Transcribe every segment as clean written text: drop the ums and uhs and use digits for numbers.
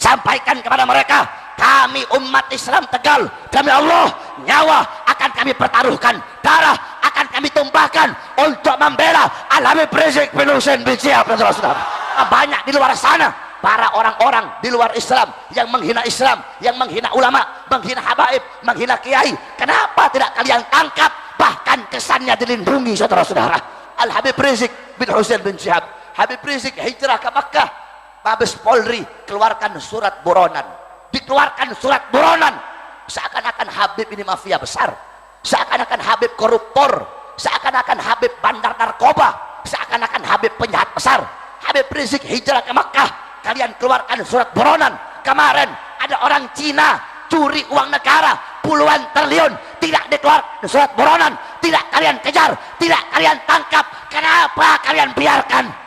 sampaikan kepada mereka, kami umat Islam Tegal, demi Allah nyawa akan kami pertaruhkan, darah akan kami tumpahkan untuk membela Al-Habib Rizik bin Hussein bin Syihab. Banyak di luar sana para orang-orang di luar Islam yang menghina Islam, yang menghina ulama, menghina habaib, menghina kiai. Kenapa tidak kalian tangkap? Bahkan kesannya dilindungi, saudara-saudara. Al-Habib Rizik bin Hussein bin Syihab. Habib Rizik hijrah ke Makkah, Mabes Polri keluarkan surat buronan, dikeluarkan surat buronan, seakan-akan Habib ini mafia besar, seakan-akan Habib koruptor, seakan-akan Habib bandar narkoba, seakan-akan Habib penjahat besar. Habib Rizik hijrah ke Makkah, kalian keluarkan surat buronan. Kemarin ada orang Cina curi uang negara puluhan triliun, tidak dikeluarkan surat buronan, tidak kalian kejar, tidak kalian tangkap. Kenapa kalian biarkan?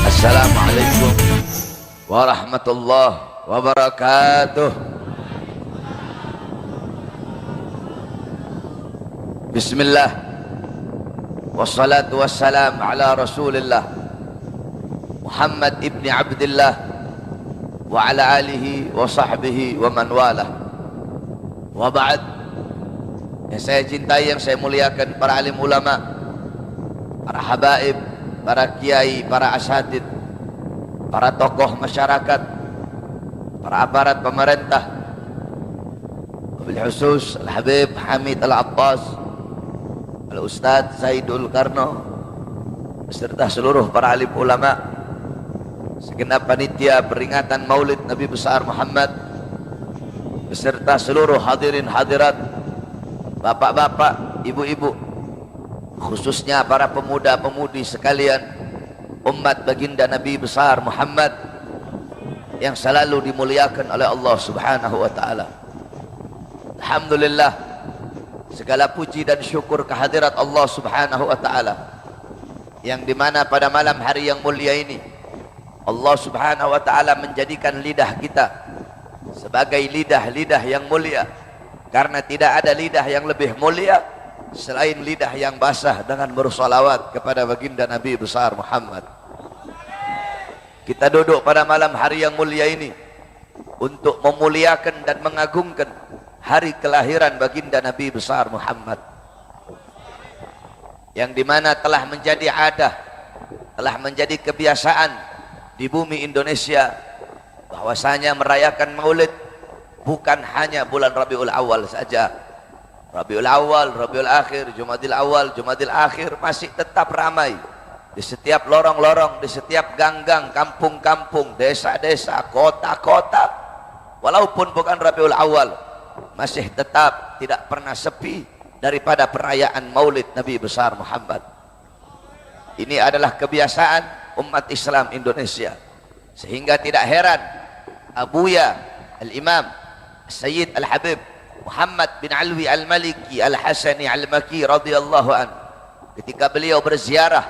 Assalamualaikum warahmatullahi wabarakatuh. Bismillah, wassalatu wassalam ala rasulillah Muhammad ibni Abdillah wa ala alihi wa sahbihi wa man walah. Wa ba'd. Yang saya cintai, yang saya muliakan, para alim ulama, para habaib, para kiai, para asatid, para tokoh masyarakat, para aparat pemerintah, wabil khusus Al-Habib Hamid Al-Abbas, Al-Ustadz Zaidul Karno, beserta seluruh para alim ulama, segenap panitia peringatan Maulid Nabi besar Muhammad, beserta seluruh hadirin hadirat, bapak-bapak, ibu-ibu, khususnya para pemuda-pemudi sekalian, umat baginda Nabi besar Muhammad yang selalu dimuliakan oleh Allah Subhanahu wa taala. Alhamdulillah, segala puji dan syukur kehadirat Allah Subhanahu wa taala, yang dimana pada malam hari yang mulia ini Allah Subhanahu wa taala menjadikan lidah kita sebagai lidah-lidah yang mulia, karena tidak ada lidah yang lebih mulia selain lidah yang basah dengan bersolawat kepada baginda Nabi besar Muhammad. Kita duduk pada malam hari yang mulia ini untuk memuliakan dan mengagungkan hari kelahiran baginda Nabi besar Muhammad, yang dimana telah menjadi adah, telah menjadi kebiasaan di bumi Indonesia, bahwasanya merayakan maulid bukan hanya bulan Rabiul Awal saja. Rabiul Awal, Rabiul Akhir, Jumadil Awal, Jumadil Akhir masih tetap ramai di setiap lorong-lorong, di setiap gang-gang, kampung-kampung, desa-desa, kota-kota. Walaupun bukan Rabiul Awal, masih tetap tidak pernah sepi daripada perayaan Maulid Nabi besar Muhammad. Ini adalah kebiasaan umat Islam Indonesia, sehingga tidak heran Abuya Al-Imam Sayyid Al-Habib Muhammad bin Alwi Al-Maliki Al-Hasani Al-Maki radhiyallahu an, ketika beliau berziarah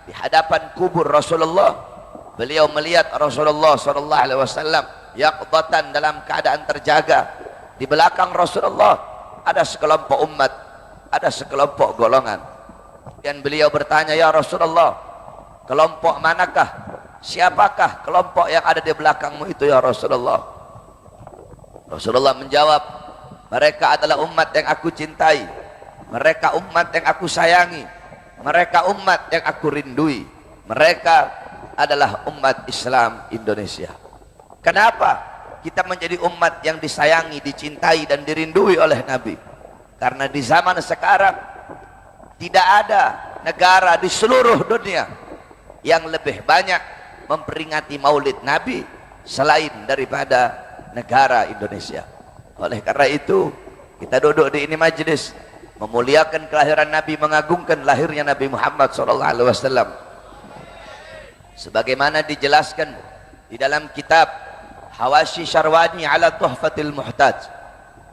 di hadapan kubur Rasulullah, beliau melihat Rasulullah sallallahu alaihi wasallam yaqdatan, dalam keadaan terjaga. Di belakang Rasulullah ada sekelompok umat, ada sekelompok golongan. Dan beliau bertanya, ya Rasulullah, kelompok manakah, siapakah kelompok yang ada di belakangmu itu ya Rasulullah? Rasulullah menjawab, mereka adalah umat yang aku cintai, mereka umat yang aku sayangi, mereka umat yang aku rindui, mereka adalah umat Islam Indonesia. Kenapa kita menjadi umat yang disayangi, dicintai dan dirindui oleh Nabi? Karena di zaman sekarang tidak ada negara di seluruh dunia yang lebih banyak memperingati maulid Nabi selain daripada negara Indonesia. Oleh karena itu, kita duduk di ini majlis memuliakan kelahiran Nabi, mengagungkan lahirnya Nabi Muhammad SAW, sebagaimana dijelaskan di dalam kitab Hawashi Syarwani ala Tuhfatil Muhtaj.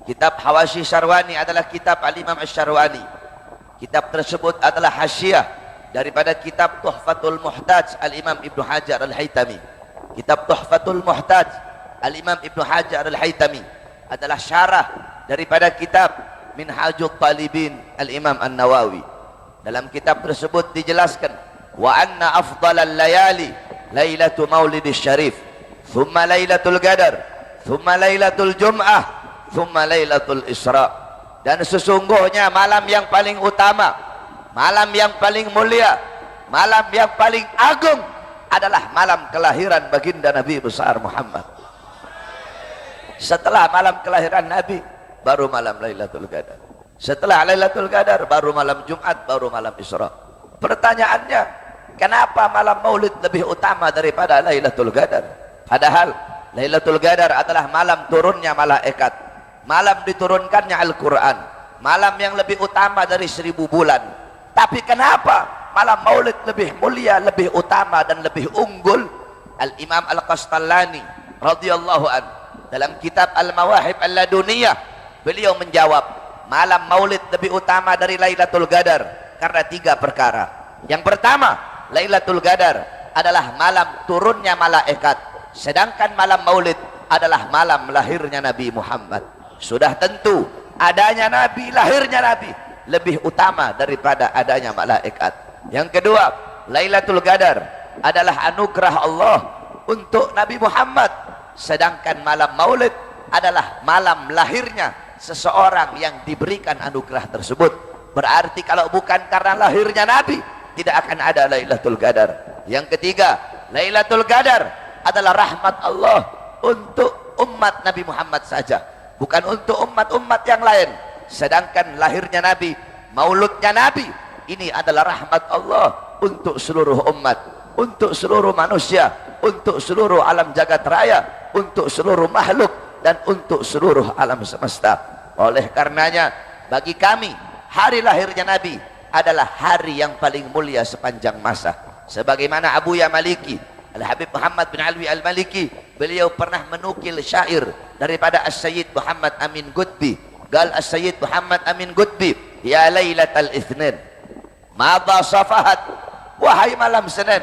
Kitab Hawashi Syarwani adalah kitab Al-Imam Asy-Syarwani. Kitab tersebut adalah hasyiah daripada kitab Tuhfatul Muhtaj Al-Imam Ibnu Hajar Al-Haytami. Kitab Tuhfatul Muhtaj Al-Imam Ibnu Hajar Al-Haytami adalah syarah daripada kitab Minhajul Talibin Al-Imam An-Nawawi. Dalam kitab tersebut dijelaskan, wa anna afdalal layali lailatu maulidis syarif, thumma lailatul qadar, thumma lailatul jum'ah, thumma lailatul isra. Dan sesungguhnya malam yang paling utama, malam yang paling mulia, malam yang paling agung adalah malam kelahiran baginda Nabi besar Muhammad. Setelah malam kelahiran Nabi baru malam Lailatul Qadar. Setelah Lailatul Qadar baru malam Jumat, baru malam Isra. Pertanyaannya, kenapa malam Maulid lebih utama daripada Lailatul Qadar? Padahal Lailatul Qadar adalah malam turunnya malaikat, malam diturunkannya Al-Quran, malam yang lebih utama dari 1000 bulan. Tapi kenapa malam Maulid lebih mulia, lebih utama dan lebih unggul? Al-Imam Al-Qastallani radhiyallahu an dalam kitab Al-Mawahib Al-Laduniyah, beliau menjawab, malam Maulid lebih utama dari Lailatul Qadar karena 3 perkara. Yang pertama, Lailatul Qadar adalah malam turunnya malaikat, sedangkan malam Maulid adalah malam lahirnya Nabi Muhammad. Sudah tentu adanya Nabi, lahirnya Nabi lebih utama daripada adanya malaikat. Yang kedua, Lailatul Qadar adalah anugerah Allah untuk Nabi Muhammad, sedangkan malam Maulid adalah malam lahirnya seseorang yang diberikan anugerah tersebut. Berarti kalau bukan karena lahirnya Nabi, tidak akan ada Lailatul Qadar. Yang ketiga, Lailatul Qadar adalah rahmat Allah untuk umat Nabi Muhammad saja, bukan untuk umat-umat yang lain. Sedangkan lahirnya Nabi, mauludnya Nabi, ini adalah rahmat Allah untuk seluruh umat, untuk seluruh manusia, untuk seluruh alam jagat raya, untuk seluruh makhluk, dan untuk seluruh alam semesta. Oleh karenanya, bagi kami, hari lahirnya Nabi adalah hari yang paling mulia sepanjang masa. Sebagaimana Abu Ya Maliki, Al-Habib Muhammad bin Alwi Al-Maliki, beliau pernah menukil syair daripada As-Sayyid Muhammad Amin Qutbi. Gal As-Sayyid Muhammad Amin Qutbi, ya Lailatul Itsnin, madha safahat, wahai malam Senin,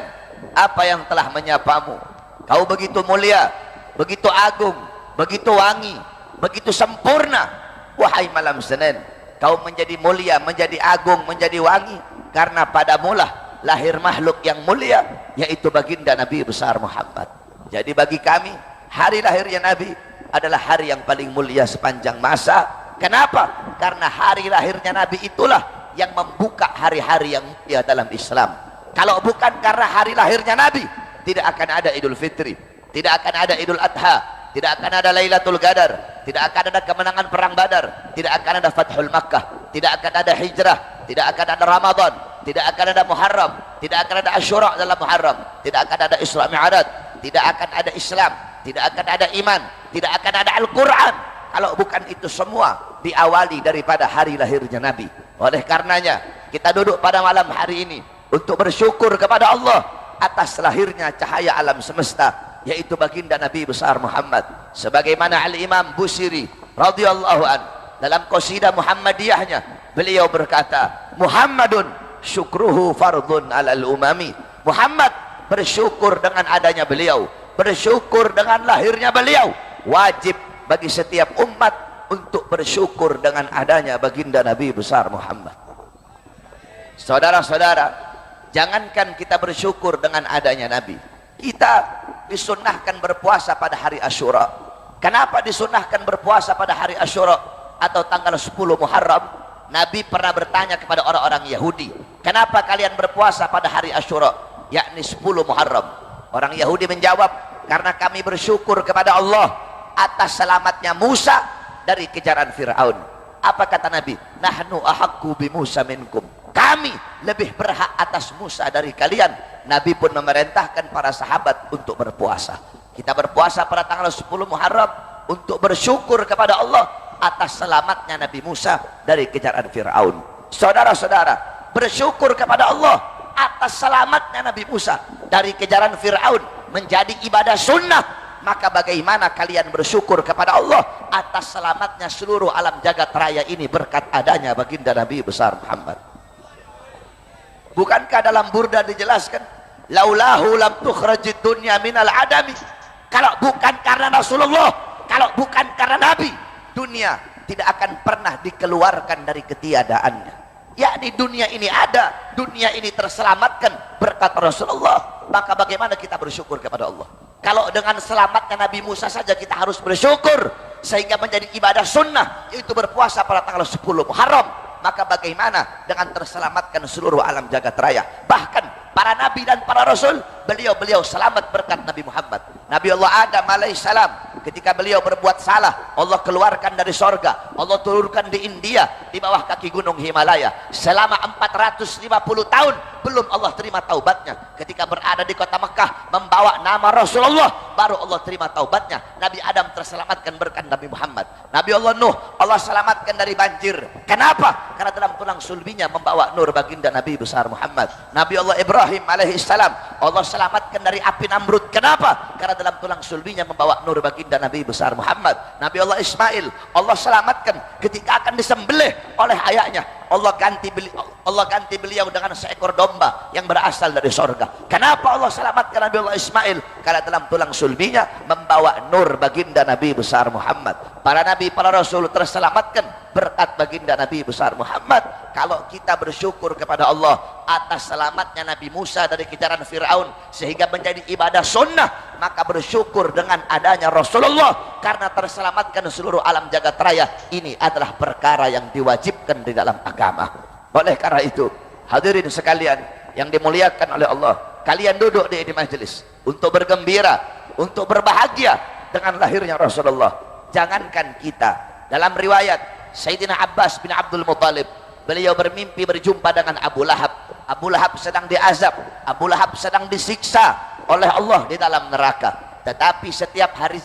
apa yang telah menyapamu? Kau begitu mulia, begitu agung, begitu wangi, begitu sempurna. Wahai malam Senin, kau menjadi mulia, menjadi agung, menjadi wangi karena padamulah lahir makhluk yang mulia, yaitu baginda Nabi besar Muhammad. Jadi bagi kami, hari lahirnya Nabi adalah hari yang paling mulia sepanjang masa. Kenapa? Karena hari lahirnya Nabi itulah yang membuka hari-hari yang mulia dalam Islam. Kalau bukan karena hari lahirnya Nabi, tidak akan ada Idul Fitri, tidak akan ada Idul Adha, tidak akan ada Lailatul Qadar, tidak akan ada kemenangan perang Badar, tidak akan ada Fathul Makkah, tidak akan ada hijrah, tidak akan ada Ramadan, tidak akan ada Muharram, tidak akan ada Asyura dalam Muharram, tidak akan ada Isra Mi'raj, tidak akan ada Islam, tidak akan ada iman, tidak akan ada Al-Quran, kalau bukan itu semua diawali daripada hari lahirnya Nabi. Oleh karenanya, kita duduk pada malam hari ini untuk bersyukur kepada Allah atas lahirnya cahaya alam semesta, yaitu baginda Nabi besar Muhammad. Sebagaimana Al-Imam Busiri radhiyallahu an dalam qasidah Muhammadiyahnya, beliau berkata, Muhammadun syukruhu fardun alal umami. Muhammad bersyukur dengan adanya beliau, bersyukur dengan lahirnya beliau. Wajib bagi setiap umat untuk bersyukur dengan adanya baginda Nabi besar Muhammad. Saudara-saudara, jangankan kita bersyukur dengan adanya Nabi, kita disunnahkan berpuasa pada hari Asyura. Kenapa disunnahkan berpuasa pada hari Asyura atau tanggal 10 Muharram? Nabi pernah bertanya kepada orang-orang Yahudi, kenapa kalian berpuasa pada hari Asyura, yakni 10 Muharram? Orang Yahudi menjawab, karena kami bersyukur kepada Allah atas selamatnya Musa dari kejaran Fir'aun. Apa kata Nabi? Nahnu ahaqqu bi Musa minkum, kami lebih berhak atas Musa dari kalian. Nabi pun memerintahkan para sahabat untuk berpuasa. Kita berpuasa pada tanggal 10 Muharram untuk bersyukur kepada Allah atas selamatnya Nabi Musa dari kejaran Fir'aun. Saudara-saudara, bersyukur kepada Allah atas selamatnya Nabi Musa dari kejaran Fir'aun menjadi ibadah sunnah. Maka bagaimana kalian bersyukur kepada Allah atas selamatnya seluruh alam jagat raya ini berkat adanya baginda Nabi besar Muhammad? Bukankah dalam Burda dijelaskan, laulahu lam tukhrajid dunya minal adami, kalau bukan karena Rasulullah, kalau bukan karena Nabi, dunia tidak akan pernah dikeluarkan dari ketiadaannya. Yakni dunia ini ada, dunia ini terselamatkan berkat Rasulullah. Maka bagaimana kita bersyukur kepada Allah? Kalau dengan selamatnya Nabi Musa saja kita harus bersyukur, sehingga menjadi ibadah sunnah, yaitu berpuasa pada tanggal 10 Muharram. Maka bagaimana dengan terselamatkan seluruh alam jagat raya? Bahkan para nabi dan para rasul, beliau selamat berkat Nabi Muhammad. Nabi Allah Adam alaihissalam, ketika beliau berbuat salah, Allah keluarkan dari sorga, Allah turunkan di India, di bawah kaki gunung Himalaya. Selama 450 tahun belum Allah terima taubatnya. Ketika berada di kota Mekah membawa nama Rasulullah, baru Allah terima taubatnya. Nabi Adam terselamatkan berkat Nabi Muhammad. Nabi Allah Nuh, Allah selamatkan dari banjir. Kenapa? Karena dalam tulang sulbinya membawa nur baginda Nabi besar Muhammad. Nabi Allah Ibrahim alaihissalam, Allah selamatkan dari api Namrud. Kenapa? Karena dalam tulang sulbinya membawa nur baginda Nabi besar Muhammad. Nabi Allah Ismail, Allah selamatkan ketika akan disembelih oleh ayahnya. Allah ganti beliau dengan seekor domba yang berasal dari sorga. Kenapa Allah selamatkan Nabi Allah Ismail? Karena dalam tulang sulbinya membawa nur baginda Nabi besar Muhammad. Para nabi, para rasul terselamatkan berkat baginda Nabi besar Muhammad. Kalau kita bersyukur kepada Allah atas selamatnya Nabi Musa dari kejaran Fir'aun sehingga menjadi ibadah sunnah, maka bersyukur dengan adanya Rasulullah karena terselamatkan seluruh alam jagat raya. Ini adalah perkara yang diwajibkan di dalam agama. Oleh karena itu, hadirin sekalian yang dimuliakan oleh Allah, kalian duduk di majelis untuk bergembira, untuk berbahagia dengan lahirnya Rasulullah. Jangankan kita, dalam riwayat Sayyidina Abbas bin Abdul Muttalib, beliau bermimpi berjumpa dengan Abu Lahab. Abu Lahab sedang diazab, Abu Lahab sedang disiksa oleh Allah di dalam neraka. Tetapi setiap hari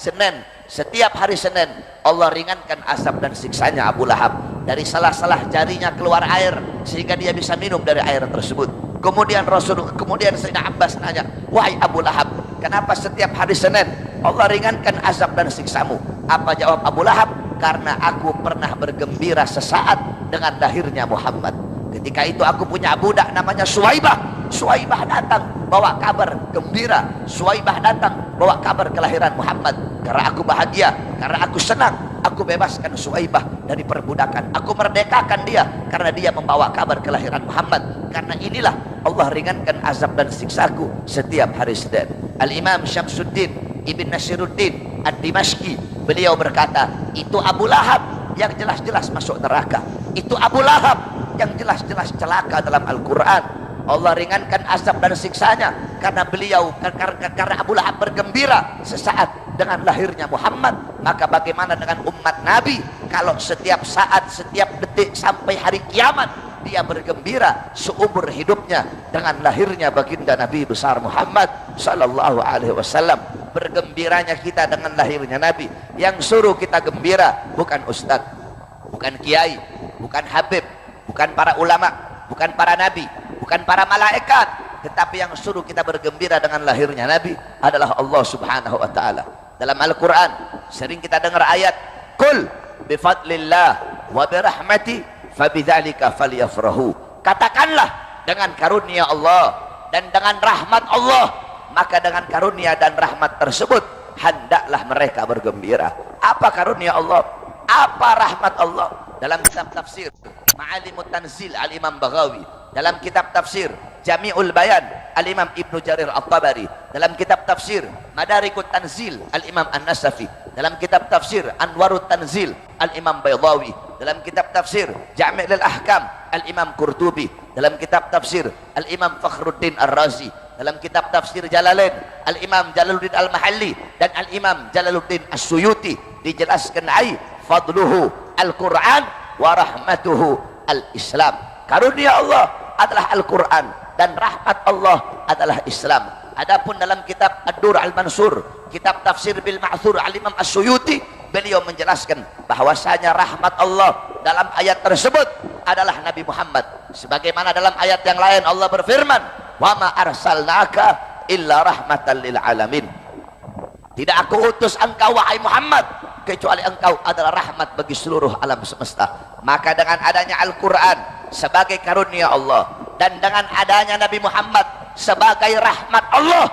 Senin Allah ringankan azab dan siksanya Abu Lahab. Dari salah-salah jarinya keluar air sehingga dia bisa minum dari air tersebut. Kemudian Sayyidina Abbas nanya, wahai Abu Lahab, kenapa setiap hari Senin Allah ringankan azab dan siksamu? Apa jawab Abu Lahab? Karena aku pernah bergembira sesaat dengan lahirnya Muhammad. Ketika itu aku punya budak namanya Suwaibah. Suwaibah datang bawa kabar gembira. Suwaibah datang bawa kabar kelahiran Muhammad. Karena aku bahagia, karena aku senang, aku bebaskan Suwaibah dari perbudakan. Aku merdekakan dia karena dia membawa kabar kelahiran Muhammad. Karena inilah Allah ringankan azab dan siksaku setiap hari Senin. Al-Imam Syamsuddin Ibn Nasiruddin Ad-Dimashqi, beliau berkata, itu Abu Lahab yang jelas-jelas masuk neraka. Itu Abu Lahab yang jelas-jelas celaka dalam Al-Quran. Allah ringankan azab dan siksanya karena karena Abu Lahab bergembira sesaat dengan lahirnya Muhammad. Maka bagaimana dengan umat Nabi kalau setiap saat, setiap detik sampai hari kiamat dia bergembira seumur hidupnya dengan lahirnya baginda Nabi besar Muhammad sallallahu alaihi wasallam. Bergembiranya kita dengan lahirnya Nabi. Yang suruh kita gembira bukan ustadz, bukan kiai, bukan habib, bukan para ulama, bukan para nabi, bukan para malaikat, tetapi yang suruh kita bergembira dengan lahirnya Nabi adalah Allah subhanahu wa ta'ala. Dalam Al-Quran sering kita dengar ayat, Qul bifadlillah wa birahmati fabidzalika falyafrahu. Katakanlah dengan karunia Allah dan dengan rahmat Allah, maka dengan karunia dan rahmat tersebut hendaklah mereka bergembira. Apa karunia Allah? Apa rahmat Allah? Dalam kitab tafsir Ma'alimut Tanzil Al-Imam Baghawi, dalam kitab tafsir Jami'ul Bayan Al-Imam Ibnu Jarir At-Tabari, dalam kitab tafsir Madarikut Tanzil Al-Imam An-Nasafi, dalam kitab tafsir Anwarut Tanzil Al-Imam Baydawi, dalam kitab tafsir Jami' Ahkam Al-Imam Qurtubi, dalam kitab tafsir Al-Imam Fakhruddin Ar-Razi, dalam kitab tafsir Jalalain Al-Imam Jalaluddin Al-Mahalli dan Al-Imam Jalaluddin As-Suyuti, dijelaskan ai fadluhu Al-Quran wa rahmatuhu Al-Islam. Karunia Allah adalah Al-Quran dan rahmat Allah adalah Islam. Adapun dalam kitab Ad-Dur Al-Mansur, kitab tafsir bil Ma'thur Al-Imam As-Suyuti, beliau menjelaskan bahwasanya rahmat Allah dalam ayat tersebut adalah Nabi Muhammad. Sebagaimana dalam ayat yang lain Allah berfirman, wa ma arsalnaka illa rahmatan lil alamin. Tidak aku utus engkau wahai Muhammad kecuali engkau adalah rahmat bagi seluruh alam semesta. Maka dengan adanya Al-Quran sebagai karunia Allah dan dengan adanya Nabi Muhammad sebagai rahmat Allah,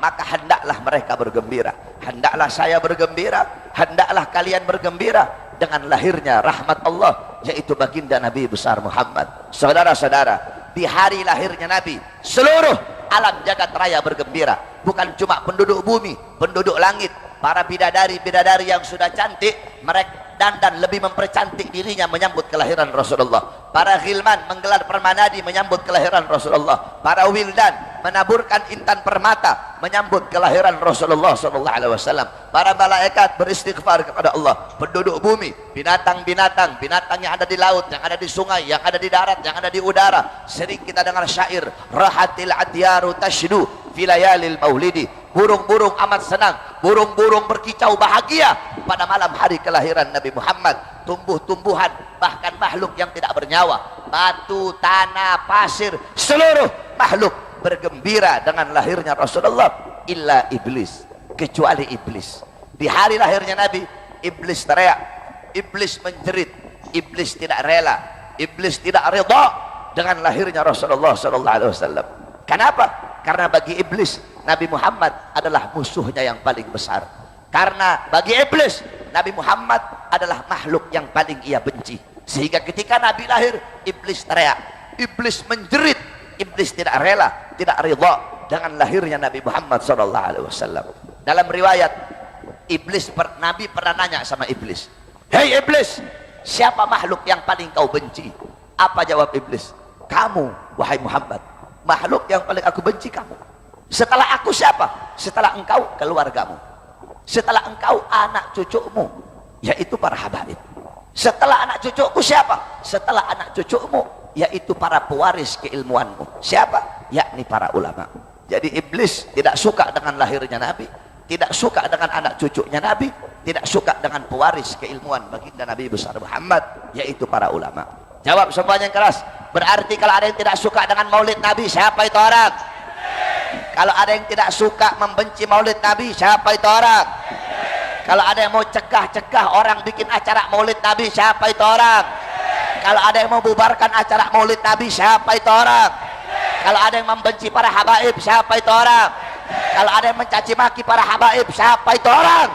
maka hendaklah mereka bergembira, hendaklah saya bergembira, hendaklah kalian bergembira dengan lahirnya rahmat Allah, yaitu baginda Nabi besar Muhammad. Saudara-saudara, di hari lahirnya Nabi, seluruh alam jagat raya bergembira. Bukan cuma penduduk bumi, penduduk langit, para bidadari-bidadari yang sudah cantik, mereka dan lebih mempercantik dirinya menyambut kelahiran Rasulullah. Para ghilman menggelar permanadi menyambut kelahiran Rasulullah. Para wildan menaburkan intan permata menyambut kelahiran Rasulullah SAW. Para malaikat beristighfar kepada Allah. Penduduk bumi, binatang-binatang, binatang yang ada di laut, yang ada di sungai, yang ada di darat, yang ada di udara. Sering kita dengar syair, rahatil adyaru tashdu fi layalil maulidi. Burung-burung amat senang, burung-burung berkicau bahagia pada malam hari kelahiran Nabi Muhammad. Tumbuh-tumbuhan, bahkan makhluk yang tidak bernyawa, batu, tanah, pasir, seluruh makhluk bergembira dengan lahirnya Rasulullah, illa iblis, kecuali iblis. Di hari lahirnya Nabi, iblis teriak, iblis menjerit, iblis tidak rela, iblis tidak ridha dengan lahirnya Rasulullah SAW. Kenapa? Karena bagi iblis Nabi Muhammad adalah musuhnya yang paling besar. Karena bagi iblis Nabi Muhammad adalah makhluk yang paling ia benci. Sehingga ketika Nabi lahir, iblis teriak, iblis menjerit, iblis tidak rela, tidak ridha dengan lahirnya Nabi Muhammad SAW. Dalam riwayat, Nabi pernah nanya sama iblis, "Hei iblis, siapa makhluk yang paling kau benci?" Apa jawab iblis? "Kamu, wahai Muhammad. Makhluk yang paling aku benci kamu. Setelah aku siapa? Setelah engkau, keluargamu. Setelah engkau, anak cucumu, yaitu para habaib. Setelah anak cucuku siapa? Setelah anak cucumu, yaitu para pewaris keilmuanmu. Siapa? Yakni para ulama." Jadi iblis tidak suka dengan lahirnya Nabi, tidak suka dengan anak cucunya Nabi, tidak suka dengan pewaris keilmuan baginda Nabi besar Muhammad, yaitu para ulama. Jawab semuanya yang keras. Berarti kalau ada yang tidak suka dengan maulid Nabi, siapa itu orang? Kalau ada yang tidak suka membenci maulid Nabi, siapa itu orang? Kalau ada yang mau cegah orang bikin acara maulid Nabi, siapa itu orang? Kalau ada yang mau bubarkan acara maulid Nabi, siapa itu orang? Kalau ada yang membenci para habaib, siapa itu orang? Kalau ada yang mencaci maki para habaib, siapa itu orang?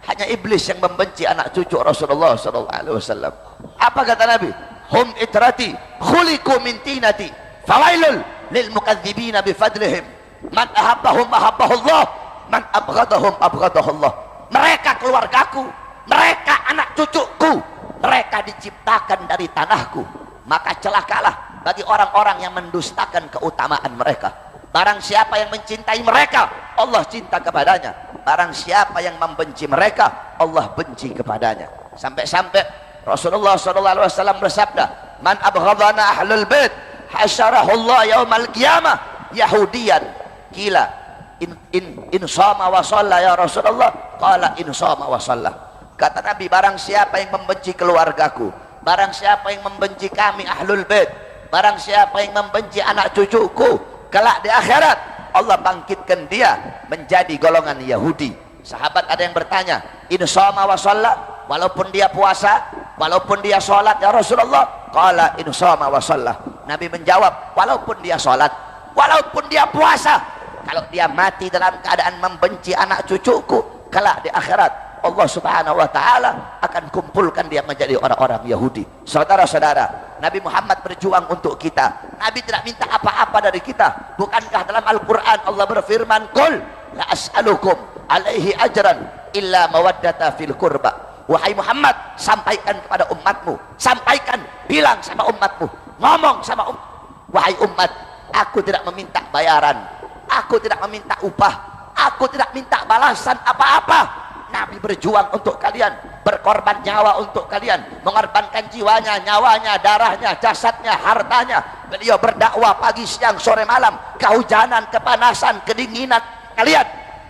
Hanya iblis yang membenci anak cucu Rasulullah SAW. Apa kata Nabi? Hum itrati khuliqu min tinati fawailul lil mukadzibina bifadlihim. Man ahabbahum ahabbahullah, man abghadahum abghadahullah. Mereka keluargaku, mereka anak cucuku, mereka diciptakan dari tanahku. Maka celakalah bagi orang-orang yang mendustakan keutamaan mereka. Barang siapa yang mencintai mereka, Allah cinta kepadanya. Barang siapa yang membenci mereka, Allah benci kepadanya. Sampai-sampai Rasulullah SAW bersabda, "Man abghadana ahlul bait hasyarahullah yaumal qiyamah yahudiyan." Kila in shama wa shalla ya Rasulullah? Qala in shama wa shalla. Kata Nabi, barang siapa yang membenci keluargaku, barang siapa yang membenci kami ahlul bait, barang siapa yang membenci anak cucuku, kelak di akhirat Allah bangkitkan dia menjadi golongan Yahudi. Sahabat ada yang bertanya, in shama wa shalla? Walaupun dia puasa, walaupun dia sholat ya Rasulullah? Qala in shama wa shalla. Nabi menjawab, walaupun dia sholat, walaupun dia puasa, kalau dia mati dalam keadaan membenci anak cucuku, kelak di akhirat Allah Subhanahu wa ta'ala akan kumpulkan dia menjadi orang-orang Yahudi. Saudara-saudara, Nabi Muhammad berjuang untuk kita. Nabi tidak minta apa-apa dari kita. Bukankah dalam Al-Quran Allah berfirman, "Qul la as'alukum alaihi ajran illa mawaddata fil qurba." Wahai Muhammad, sampaikan kepada umatmu, sampaikan, bilang sama umatmu, ngomong sama wahai umat, aku tidak meminta bayaran, aku tidak meminta upah, aku tidak minta balasan apa-apa. Nabi berjuang untuk kalian, berkorban nyawa untuk kalian, mengorbankan jiwanya, nyawanya, darahnya, jasadnya, hartanya. Beliau berdakwah pagi, siang, sore, malam, kehujanan, kepanasan, kedinginan kalian,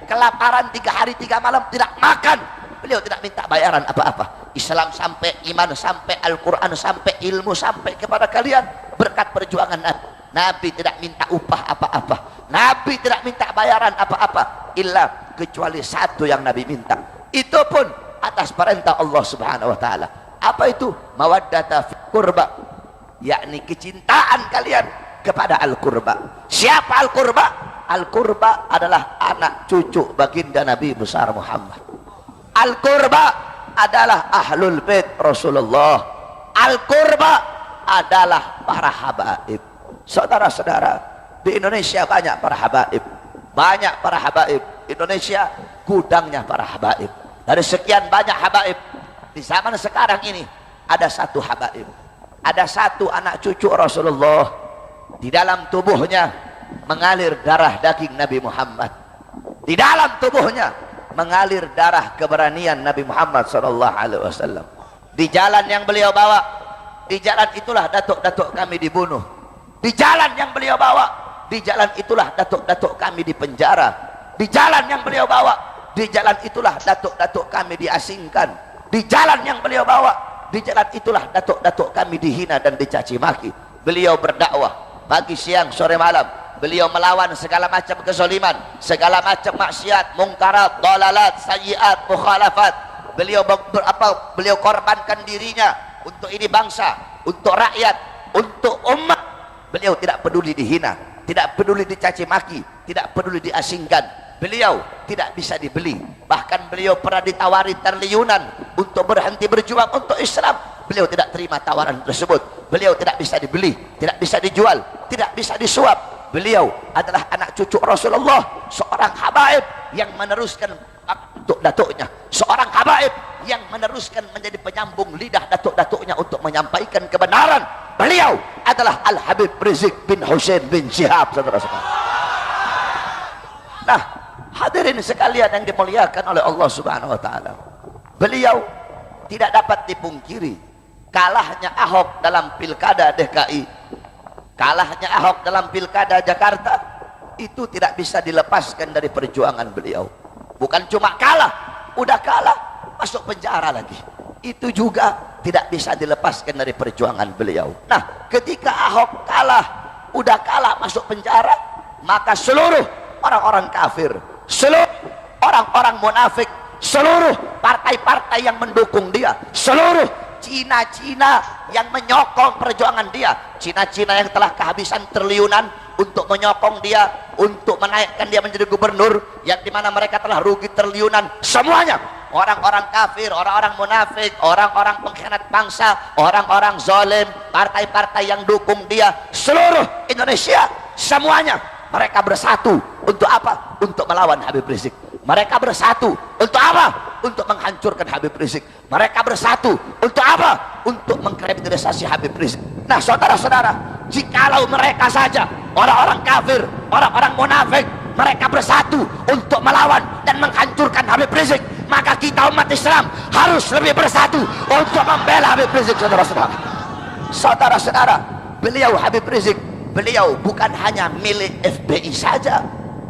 kelaparan 3 hari 3 malam tidak makan. Beliau tidak minta bayaran apa-apa. Islam sampai, iman sampai, Al-Quran sampai, ilmu sampai kepada kalian berkat perjuangan Nabi. Nabi tidak minta upah apa-apa, Nabi tidak minta bayaran apa-apa, illa kecuali satu yang Nabi minta, itu pun atas perintah Allah Subhanahu wa ta'ala. Apa itu? Mawaddata fil qurba, yakni kecintaan kalian kepada Al-Qurba. Siapa Al-Qurba? Al-Qurba adalah anak cucu baginda Nabi besar Muhammad. Al-Qurba adalah ahlul bait Rasulullah. Al-qurba adalah para habaib. Saudara-saudara, di Indonesia banyak para habaib. Banyak para habaib. Indonesia gudangnya para habaib. Dari sekian banyak habaib, di zaman sekarang ini ada satu habaib. Ada satu anak cucu Rasulullah, di dalam tubuhnya mengalir darah daging Nabi Muhammad. Di dalam tubuhnya mengalir darah keberanian Nabi Muhammad SAW. Di jalan yang beliau bawa, di jalan itulah datuk-datuk kami dibunuh. Di jalan yang beliau bawa, di jalan itulah datuk-datuk kami dipenjara. Di jalan yang beliau bawa, di jalan itulah datuk-datuk kami diasingkan. Di jalan yang beliau bawa, di jalan itulah datuk-datuk kami dihina dan dicaci maki. Beliau berdakwah pagi, siang, sore, malam. Beliau melawan segala macam kezaliman, segala macam maksiat, mungkarat, dalalat, sayyiat, mukhalafat. Beliau korbankan dirinya untuk ini bangsa, untuk rakyat, untuk umat. Beliau tidak peduli dihina, tidak peduli dicaci maki, tidak peduli diasingkan. Beliau tidak bisa dibeli. Bahkan beliau pernah ditawari triliunan untuk berhenti berjuang untuk Islam. Beliau tidak terima tawaran tersebut. Beliau tidak bisa dibeli, tidak bisa dijual, tidak bisa disuap. Beliau adalah anak cucu Rasulullah, seorang habaib yang meneruskan untuk datuknya, seorang habaib yang meneruskan menjadi penyambung lidah datuk-datuknya untuk menyampaikan kebenaran. Beliau adalah Al-Habib Rizik bin Hussein bin Syihab, saudara-saudara. Nah, hadirin sekalian yang dimuliakan oleh Allah Subhanahu wa taala. Beliau tidak dapat dipungkiri kalahnya Ahok dalam pilkada DKI, kalahnya Ahok dalam pilkada Jakarta, itu tidak bisa dilepaskan dari perjuangan beliau. Bukan cuma kalah, udah kalah masuk penjara lagi, itu juga tidak bisa dilepaskan dari perjuangan beliau. Nah, ketika Ahok kalah, udah kalah masuk penjara, maka seluruh orang-orang kafir, seluruh orang-orang munafik, seluruh partai-partai yang mendukung dia, seluruh Cina-Cina yang menyokong perjuangan dia, Cina-Cina yang telah kehabisan triliunan untuk menyokong dia, untuk menaikkan dia menjadi gubernur, yang dimana mereka telah rugi triliunan, semuanya orang-orang kafir, orang-orang munafik, orang-orang pengkhianat bangsa, orang-orang zalim, partai-partai yang dukung dia, seluruh Indonesia semuanya mereka bersatu untuk apa? Untuk melawan Habib Rizik. Mereka bersatu untuk apa? Untuk menghancurkan Habib Rizik. Mereka bersatu untuk apa? Untuk mengkriminalisasi Habib Rizik. Nah, saudara-saudara, jikalau mereka saja, orang-orang kafir, orang-orang munafik, mereka bersatu untuk melawan dan menghancurkan Habib Rizik, maka kita umat Islam harus lebih bersatu untuk membela Habib Rizik, saudara-saudara. Saudara-saudara, beliau Habib Rizik, beliau bukan hanya milik FPI saja.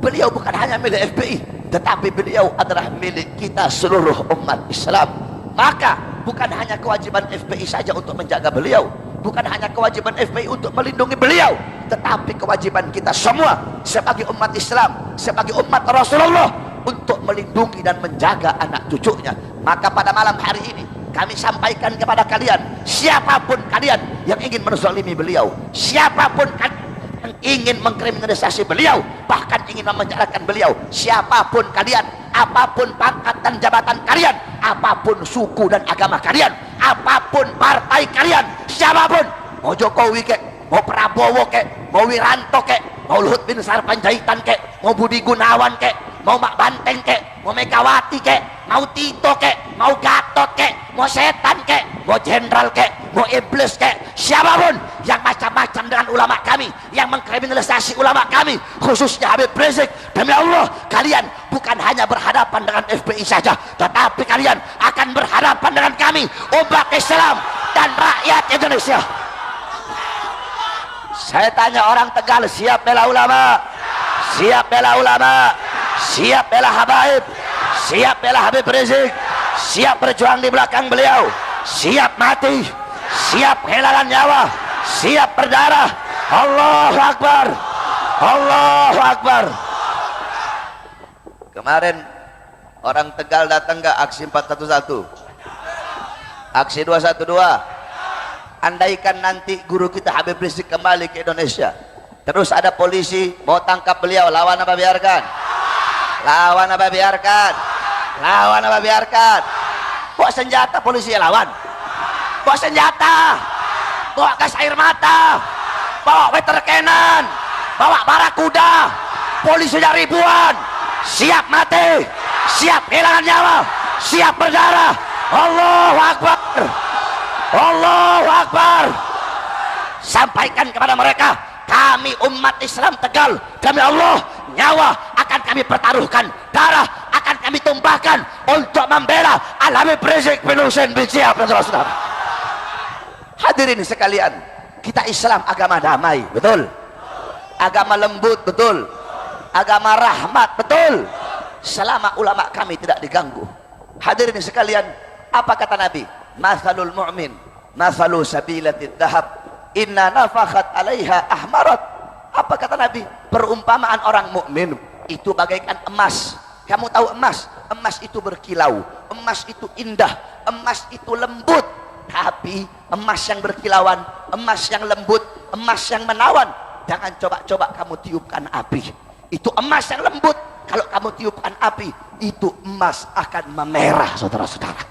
Beliau bukan hanya milik FPI, tetapi beliau adalah milik kita seluruh umat Islam. Maka bukan hanya kewajiban FPI saja untuk menjaga beliau, bukan hanya kewajiban FPI untuk melindungi beliau, tetapi kewajiban kita semua sebagai umat Islam, sebagai umat Rasulullah, untuk melindungi dan menjaga anak cucunya. Maka pada malam hari ini kami sampaikan kepada kalian, siapapun kalian yang ingin menzalimi beliau, siapapun kalian yang ingin mengkriminalisasi beliau, bahkan ingin memenjarakan beliau, siapapun kalian, apapun pangkat dan jabatan kalian, apapun suku dan agama kalian, apapun partai kalian, siapapun, mau Jokowi kek, mau Prabowo kek, mau Wiranto kek, mau Luhut bin Sarpanjaitan kek, mau Budi Gunawan kek, mau Mak Banteng kek, mau Megawati kek, mau Tito kek, mau Gatot kek, mau setan kek, mau jenderal kek, mau iblis kek, siapapun yang macam-macam dengan ulama kami, yang mengkriminalisasi ulama kami, khususnya Habib Rizik, demi Allah, kalian bukan hanya berhadapan dengan FPI saja, tetapi kalian akan berhadapan dengan kami, umat Islam dan rakyat Indonesia. Saya tanya orang Tegal, siap bela ulama? Siap bela ulama? Siap bela habaib? Siap bela Habib Rizik? Siap berjuang di belakang beliau? Siap mati? Siap kehilangan nyawa? Siap berdarah? Allahu Akbar! Allahu Akbar! Kemarin orang Tegal datang ke aksi 411, aksi 212. Andaikan nanti guru kita Habib Rizik kembali ke Indonesia, terus ada polisi mau tangkap beliau, lawan apa biarkan? Lawan apa biarkan? Lawan apa biarkan? Bawa senjata polisi lawan. Bawa senjata. Bawa gas air mata. Bawa water cannon. Bawa barakuda. Polisinya ribuan. Siap mati. Siap kehilangan nyawa. Siap berdarah. Allahu Akbar. Allahu Akbar. Sampaikan kepada mereka, kami umat Islam Tegal, demi Allah, nyawa akan kami pertaruhkan, darah akan kami tumpahkan untuk membela Al-Habib Rizik bin Husain bin Syihab. Hadirin sekalian, kita Islam agama damai, betul? Agama lembut, betul? Agama rahmat, betul? Selama ulama kami tidak diganggu. Hadirin sekalian, apa kata Nabi? Mathalul mu'min mathalu sabilatid dahab inna nafakhat alaiha ahmarat. Apa kata Nabi? Perumpamaan orang mukmin itu bagaikan emas. Kamu tahu emas? Emas itu berkilau, emas itu indah, emas itu lembut. Tapi emas yang berkilauan, emas yang lembut, emas yang menawan, jangan coba-coba kamu tiupkan api. Itu emas yang lembut, kalau kamu tiupkan api, itu emas akan memerah, saudara-saudara.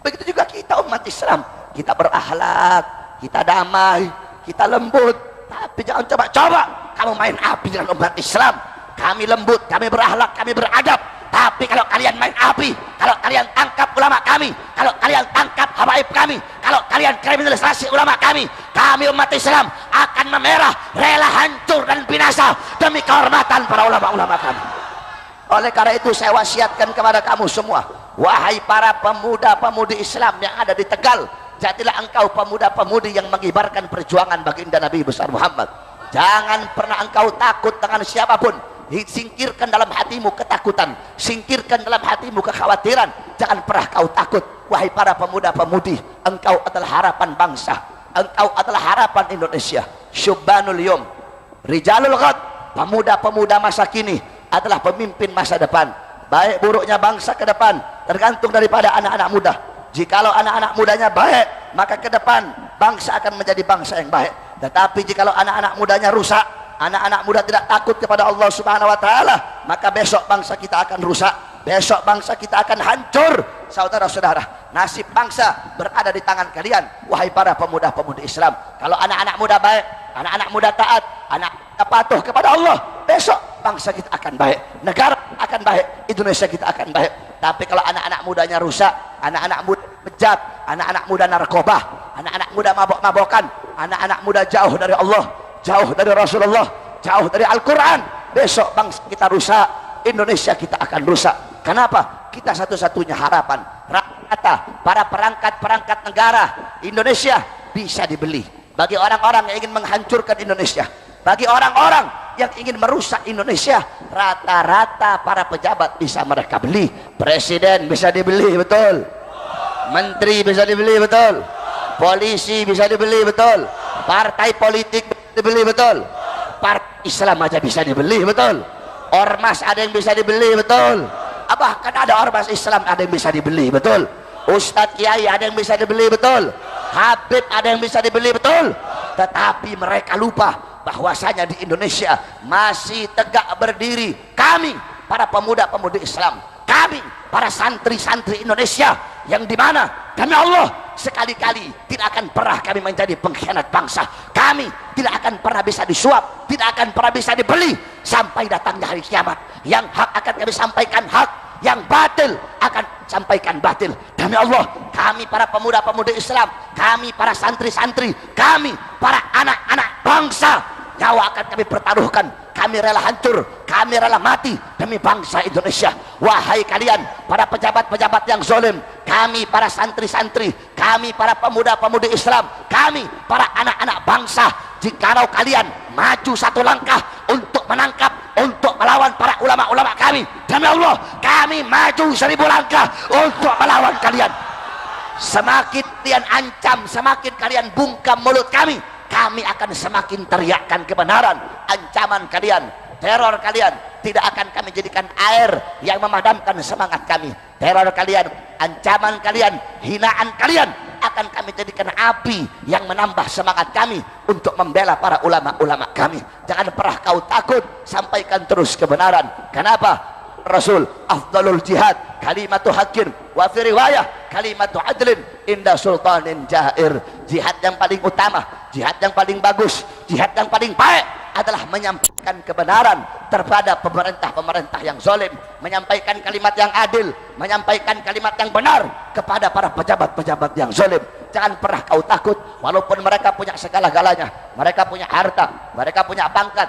Begitu juga kita umat Islam, kita berakhlak, kita damai, kita lembut, tapi jangan coba-coba kamu main api dengan umat Islam. Kami lembut, kami berakhlak, kami beradab. Tapi kalau kalian main api, kalau kalian tangkap ulama kami, kalau kalian tangkap habaib kami, kalau kalian kriminalisasi ulama kami umat Islam akan memerah, rela hancur dan binasa demi kehormatan para ulama-ulama kami. Oleh karena itu saya wasiatkan kepada kamu semua, wahai para pemuda-pemudi Islam yang ada di Tegal, jadilah engkau pemuda-pemudi yang mengibarkan perjuangan baginda Nabi besar Muhammad. Jangan pernah engkau takut dengan siapapun. Singkirkan dalam hatimu ketakutan, singkirkan dalam hatimu kekhawatiran. Jangan pernah kau takut, wahai para pemuda-pemudi. Engkau adalah harapan bangsa, engkau adalah harapan Indonesia. Syubbanul yom rijalul ghad, pemuda-pemuda masa kini adalah pemimpin masa depan. Baik buruknya bangsa ke depan tergantung daripada anak-anak muda. Jikalau anak-anak mudanya baik, maka ke depan bangsa akan menjadi bangsa yang baik. Tetapi jikalau anak-anak mudanya rusak, anak-anak muda tidak takut kepada Allah Subhanahu wa taala, maka besok bangsa kita akan rusak, besok bangsa kita akan hancur. Saudara-saudara, nasib bangsa berada di tangan kalian, wahai para pemuda-pemudi Islam. Kalau anak-anak muda baik, anak-anak muda taat, anak patuh kepada Allah, besok bangsa kita akan baik, negara akan baik, Indonesia kita akan baik. Tapi kalau anak-anak mudanya rusak, anak-anak muda bejat, anak-anak muda narkoba, anak-anak muda mabok-mabokan, anak-anak muda jauh dari Allah, jauh dari Rasulullah, jauh dari Al-Quran, besok bangsa kita rusak, Indonesia kita akan rusak. Kenapa? Kita satu-satunya harapan rata para perangkat-perangkat negara Indonesia bisa dibeli. Bagi orang-orang yang ingin menghancurkan Indonesia, bagi orang-orang yang ingin merusak Indonesia, rata-rata para pejabat bisa mereka beli. Presiden bisa dibeli, betul? Menteri bisa dibeli, betul? Polisi bisa dibeli, betul? Partai politik bisa dibeli, betul? Partai Islam aja bisa dibeli, betul? Ormas ada yang bisa dibeli, betul? Bahkan ada ormas Islam ada yang bisa dibeli, betul? Ustadz Kiai ada yang bisa dibeli, betul? Habib ada yang bisa dibeli, betul? Tetapi mereka lupa bahwasanya di Indonesia masih tegak berdiri kami para pemuda-pemudi Islam, kami para santri-santri Indonesia, yang dimana demi Allah sekali-kali tidak akan pernah kami menjadi pengkhianat bangsa. Kami tidak akan pernah bisa disuap, tidak akan pernah bisa dibeli sampai datangnya hari kiamat. Yang hak akan kami sampaikan hak, yang batil akan sampaikan batil. Demi Allah, kami para pemuda-pemudi Islam, kami para santri-santri, kami para anak-anak bangsa, nyawa akan kami pertaruhkan. Kami rela hancur, kami rela mati demi bangsa Indonesia. Wahai kalian para pejabat-pejabat yang zalim, kami para santri-santri, kami para pemuda-pemudi Islam, kami para anak-anak bangsa, jikalau kalian maju satu langkah untuk menangkap, untuk melawan para ulama-ulama kami, demi Allah kami maju 1000 langkah untuk melawan kalian. Semakin kalian ancam, semakin kalian bungkam mulut kami akan semakin teriakkan kebenaran. Ancaman kalian, teror kalian tidak akan kami jadikan air yang memadamkan semangat kami. Teror kalian, ancaman kalian, hinaan kalian akan kami jadikan api yang menambah semangat kami untuk membela para ulama-ulama kami. Jangan pernah kau takut, sampaikan terus kebenaran. Kenapa? Rasul afdalul jihad kalimatu haqqin wa fi riwayah kalimatu adlin inda sultanin jair. Jihad yang paling utama, jihad yang paling bagus, jihad yang paling baik adalah menyampaikan kebenaran terhadap pemerintah-pemerintah yang zalim, menyampaikan kalimat yang adil, menyampaikan kalimat yang benar kepada para pejabat-pejabat yang zalim. Jangan pernah kau takut, walaupun mereka punya segala-galanya, mereka punya harta, mereka punya pangkat,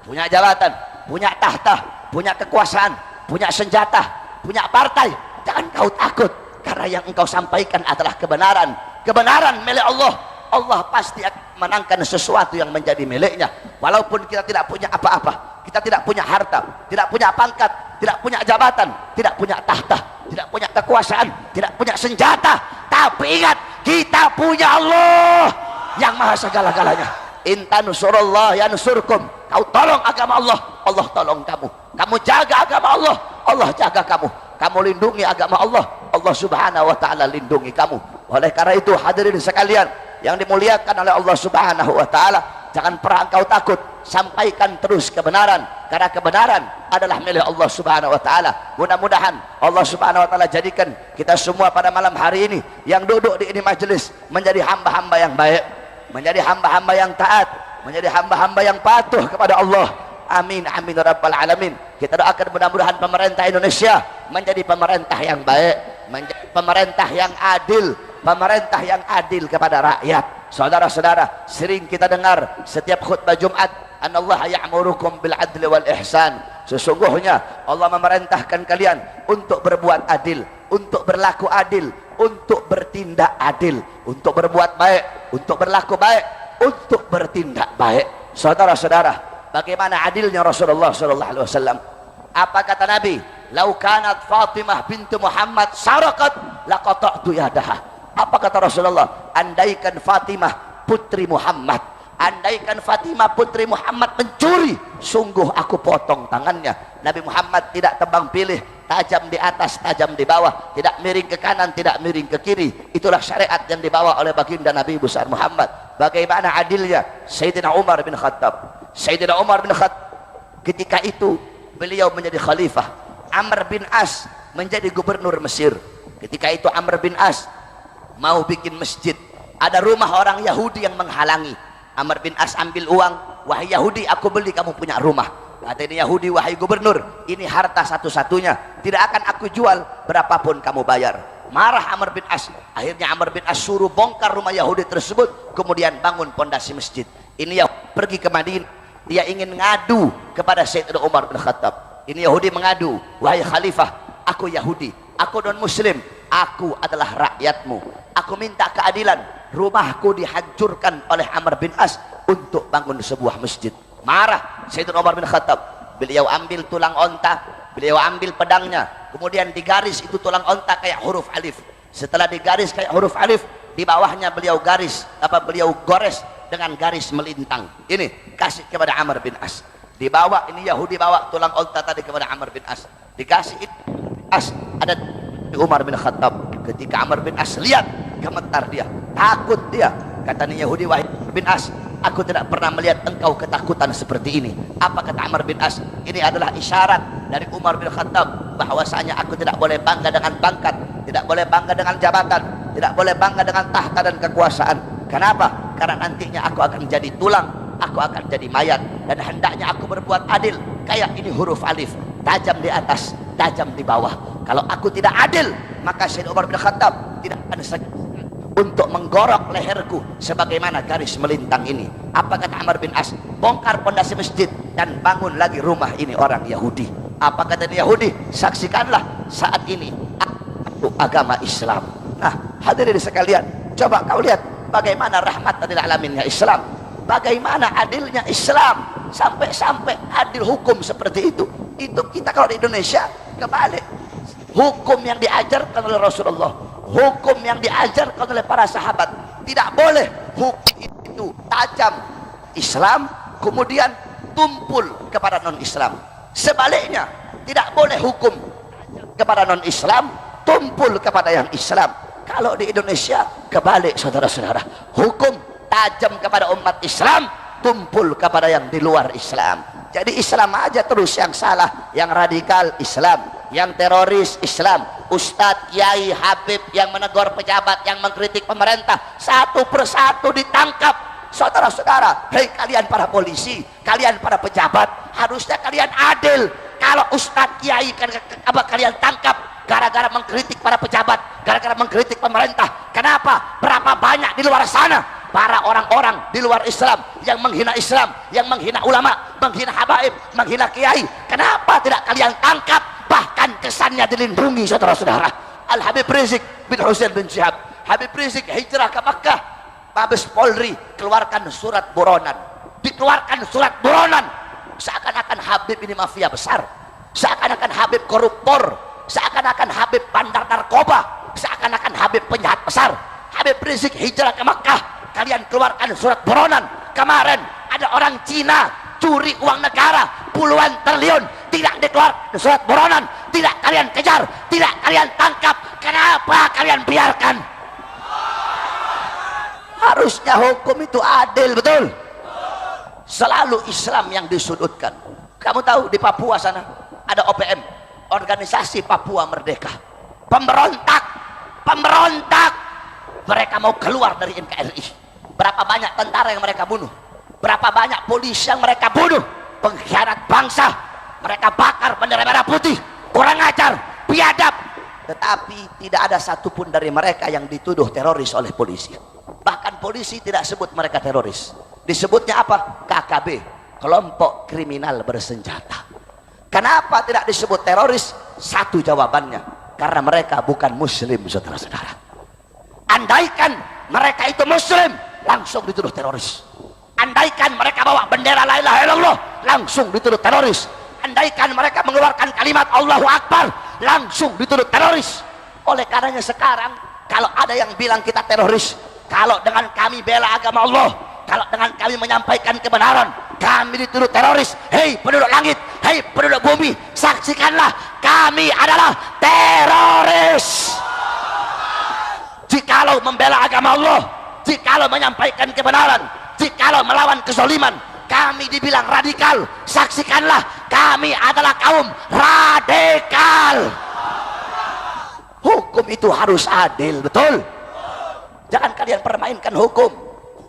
punya jabatan, punya tahta, punya kekuasaan, punya senjata, punya partai. Jangan kau takut, karena yang engkau sampaikan adalah kebenaran. Kebenaran milik Allah. Allah pasti akan menangkan sesuatu yang menjadi miliknya. Walaupun kita tidak punya apa-apa, kita tidak punya harta, tidak punya pangkat, tidak punya jabatan, tidak punya tahta, tidak punya kekuasaan, tidak punya senjata, tapi ingat, kita punya Allah yang maha segala-galanya. Intan nusurullah yansurkum. Kau tolong agama Allah, Allah tolong kamu. Kamu jaga agama Allah, Allah jaga kamu. Kamu lindungi agama Allah, Allah subhanahu wa ta'ala lindungi kamu. Oleh karena itu hadirin sekalian yang dimuliakan oleh Allah subhanahu wa ta'ala, jangan pernah engkau takut, sampaikan terus kebenaran, karena kebenaran adalah milik Allah subhanahu wa ta'ala. Mudah-mudahan Allah subhanahu wa ta'ala jadikan kita semua pada malam hari ini yang duduk di ini majelis menjadi hamba-hamba yang baik, menjadi hamba-hamba yang taat, menjadi hamba-hamba yang patuh kepada Allah. Amin amin ya rabbal alamin. Kita doakan mudah-mudahan pemerintah Indonesia menjadi pemerintah yang baik, menjadi pemerintah yang adil, pemerintah yang adil kepada rakyat. Saudara-saudara, sering kita dengar setiap khutbah Jumat, anallaha ya'murukum bil adli wal ihsan. Sesungguhnya Allah memerintahkan kalian untuk berbuat adil, untuk berlaku adil, untuk bertindak adil, untuk berbuat baik, untuk berlaku baik, untuk bertindak baik. Saudara-saudara, bagaimana adilnya Rasulullah sallallahu alaihi wasallam? Apa kata Nabi? "Lau kanat Fatimah bintu Muhammad saraqat laqata'tu yadaha." Apa kata Rasulullah? Andaikan Fatimah putri Muhammad, andaikan Fatimah putri Muhammad mencuri, sungguh aku potong tangannya. Nabi Muhammad tidak tebang pilih, tajam di atas, tajam di bawah, tidak miring ke kanan, tidak miring ke kiri. Itulah syariat yang dibawa oleh baginda Nabi besar Muhammad. Bagaimana adilnya Sayyidina Umar bin Khattab? Sayyidina Umar bin Khattab ketika itu beliau menjadi khalifah, Amr bin As menjadi gubernur Mesir. Ketika itu Amr bin As mau bikin masjid, ada rumah orang Yahudi yang menghalangi. Amr bin As ambil uang, "Wahai Yahudi, aku beli kamu punya rumah." Kata ini Yahudi, "Wahai gubernur, ini harta satu-satunya, tidak akan aku jual berapapun kamu bayar." Marah Amr bin As. Akhirnya Amr bin As suruh bongkar rumah Yahudi tersebut, kemudian bangun pondasi masjid. Ini Yahudi pergi ke Madinah, dia ingin ngadu kepada Sayyidina Umar bin Khattab. Ini Yahudi mengadu, "Wahai khalifah, aku Yahudi, aku non muslim, aku adalah rakyatmu, aku minta keadilan, rumahku dihancurkan oleh Amr bin As untuk bangun sebuah masjid." Marah Sayyidina Umar bin Khattab. Beliau ambil tulang onta, beliau ambil pedangnya, kemudian digaris itu tulang onta kayak huruf alif. Setelah digaris kayak huruf alif, di bawahnya beliau beliau gores dengan garis melintang. Ini kasih kepada Amr bin As. Dibawa, ini Yahudi bawa tulang onta tadi kepada Amr bin As, dikasih itu As, ada Umar bin Khattab. Ketika Amr bin As lihat, gemetar dia, takut dia. Kata nih Yahudi, "Wahai bin As, aku tidak pernah melihat engkau ketakutan seperti ini." Apa kata Amr bin As? "Ini adalah isyarat dari Umar bin Khattab bahwasanya aku tidak boleh bangga dengan pangkat, tidak boleh bangga dengan jabatan, tidak boleh bangga dengan tahta dan kekuasaan. Kenapa? Karena nantinya aku akan jadi tulang, aku akan jadi mayat, dan hendaknya aku berbuat adil. Kayak ini huruf alif, tajam di atas, tajam di bawah. Kalau aku tidak adil, maka Sayyidina Umar bin Khattab tidak akan untuk menggorok leherku sebagaimana garis melintang ini." Apa kata Amr bin As? "Bongkar pondasi masjid dan bangun lagi rumah ini orang Yahudi." Apa kata Yahudi? "Saksikanlah saat ini aku agama Islam." Nah, hadirin sekalian, coba kau lihat bagaimana rahmat lil alaminnya Islam, bagaimana adilnya Islam, sampai-sampai adil hukum seperti itu. Itu kita kalau di Indonesia kebalik. Hukum yang diajarkan oleh Rasulullah, hukum yang diajarkan oleh para sahabat, tidak boleh hukum itu tajam Islam kemudian tumpul kepada non-Islam. Sebaliknya, tidak boleh hukum kepada non-Islam tumpul kepada yang Islam. Kalau di Indonesia kebalik, saudara-saudara, hukum tajam kepada umat Islam, tumpul kepada yang di luar Islam. Jadi Islam aja terus yang salah, yang radikal Islam, yang teroris Islam. Ustadz, kiai, habib yang menegur pejabat, yang mengkritik pemerintah, satu persatu ditangkap. Saudara-saudara, hei kalian para polisi, kalian para pejabat, harusnya kalian adil. Kalau ustadz, kiai kalian tangkap gara-gara mengkritik para pejabat, gara-gara mengkritik pemerintah, kenapa? Berapa banyak di luar sana para orang-orang di luar Islam yang menghina Islam, yang menghina ulama, menghina habaib, menghina kiai? Kenapa tidak kalian tangkap? Bahkan kesannya dilindungi, saudara-saudara. Al-Habib Rizik bin Husain bin Syihab, Habib Rizik hijrah ke Makkah, Mabes Polri keluarkan surat buronan, dikeluarkan surat buronan, seakan-akan Habib ini mafia besar, seakan-akan Habib koruptor, seakan-akan Habib bandar narkoba, seakan-akan Habib penjahat besar. Habib Rizik hijrah ke Makkah, kalian keluarkan surat buronan. Kemarin ada orang Cina curi uang negara puluhan triliun, tidak dikeluarkan surat buronan, tidak kalian kejar, tidak kalian tangkap. Kenapa kalian biarkan? Harusnya hukum itu adil, betul? Selalu Islam yang disudutkan. Kamu tahu di Papua sana ada OPM, Organisasi Papua Merdeka. Pemberontak, mereka mau keluar dari NKRI. Berapa banyak tentara yang mereka bunuh, berapa banyak polisi yang mereka bunuh, pengkhianat bangsa, mereka bakar bendera merah putih, kurang ajar, biadab. Tetapi tidak ada satupun dari mereka yang dituduh teroris oleh polisi. Bahkan polisi tidak sebut mereka teroris, disebutnya apa? KKB, kelompok kriminal bersenjata. Kenapa tidak disebut teroris? Satu jawabannya, karena mereka bukan muslim, saudara-saudara. Andaikan mereka itu muslim, langsung dituduh teroris. Andaikan mereka bawa bendera la ilaha illallah, langsung dituduh teroris. Andaikan mereka mengeluarkan kalimat Allahu Akbar, langsung dituduh teroris. Oleh karenanya sekarang kalau ada yang bilang kita teroris, kalau dengan kami bela agama Allah, kalau dengan kami menyampaikan kebenaran, kami dituduh teroris. Hei penduduk langit, hei penduduk bumi, saksikanlah kami adalah teroris. Jikalau membela agama Allah, jikalau menyampaikan kebenaran, jikalau melawan kezaliman, kami dibilang radikal, saksikanlah kami adalah kaum radikal. Hukum itu harus adil, betul? Jangan kalian permainkan hukum.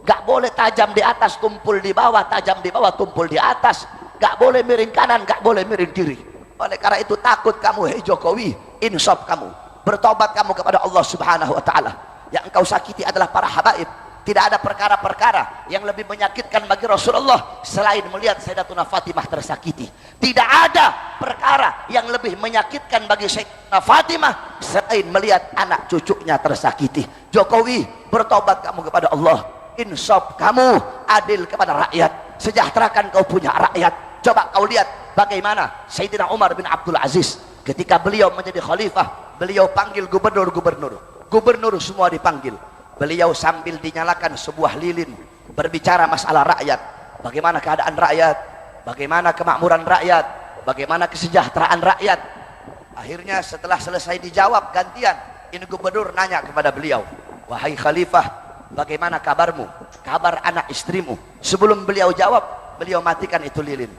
Gak boleh tajam di atas tumpul di bawah, tajam di bawah tumpul di atas. Gak boleh miring kanan, gak boleh miring kiri. Oleh karena itu takut kamu, hei Jokowi, insaf kamu, bertobat kamu kepada Allah Subhanahu wa ta'ala. Yang engkau sakiti adalah para habaib. Tidak ada perkara-perkara yang lebih menyakitkan bagi Rasulullah selain melihat Sayyidatuna Fatimah tersakiti. Tidak ada perkara yang lebih menyakitkan bagi Sayyidatuna Fatimah selain melihat anak cucunya tersakiti. Jokowi, bertobat kamu kepada Allah, insaf kamu, adil kepada rakyat, sejahterakan kau punya rakyat. Coba kau lihat bagaimana Sayyidina Umar bin Abdul Aziz ketika beliau menjadi khalifah, beliau panggil gubernur semua dipanggil. Beliau sambil dinyalakan sebuah lilin berbicara masalah rakyat, bagaimana keadaan rakyat, bagaimana kemakmuran rakyat, bagaimana kesejahteraan rakyat. Akhirnya setelah selesai dijawab gantian, ini gubernur nanya kepada beliau, wahai khalifah, bagaimana kabarmu, kabar anak istrimu? Sebelum beliau jawab, beliau matikan itu lilin.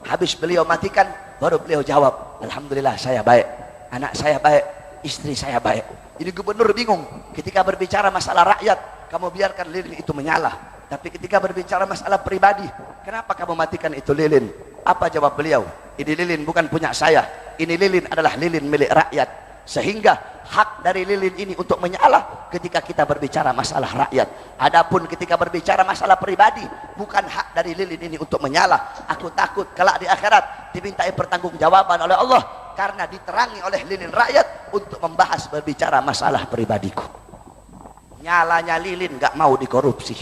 Habis beliau matikan, baru beliau jawab, alhamdulillah saya baik, anak saya baik, istri saya baik. Ini gubernur bingung, ketika berbicara masalah rakyat kamu biarkan lilin itu menyala, tapi ketika berbicara masalah pribadi, kenapa kamu matikan itu lilin? Apa jawab beliau? Ini lilin bukan punya saya, ini lilin adalah lilin milik rakyat, sehingga hak dari lilin ini untuk menyala ketika kita berbicara masalah rakyat. Adapun ketika berbicara masalah pribadi, bukan hak dari lilin ini untuk menyala. Aku takut kelak di akhirat dimintai pertanggungjawaban oleh Allah karena diterangi oleh lilin rakyat untuk membahas berbicara masalah pribadiku. Nyalanya lilin gak mau dikorupsi,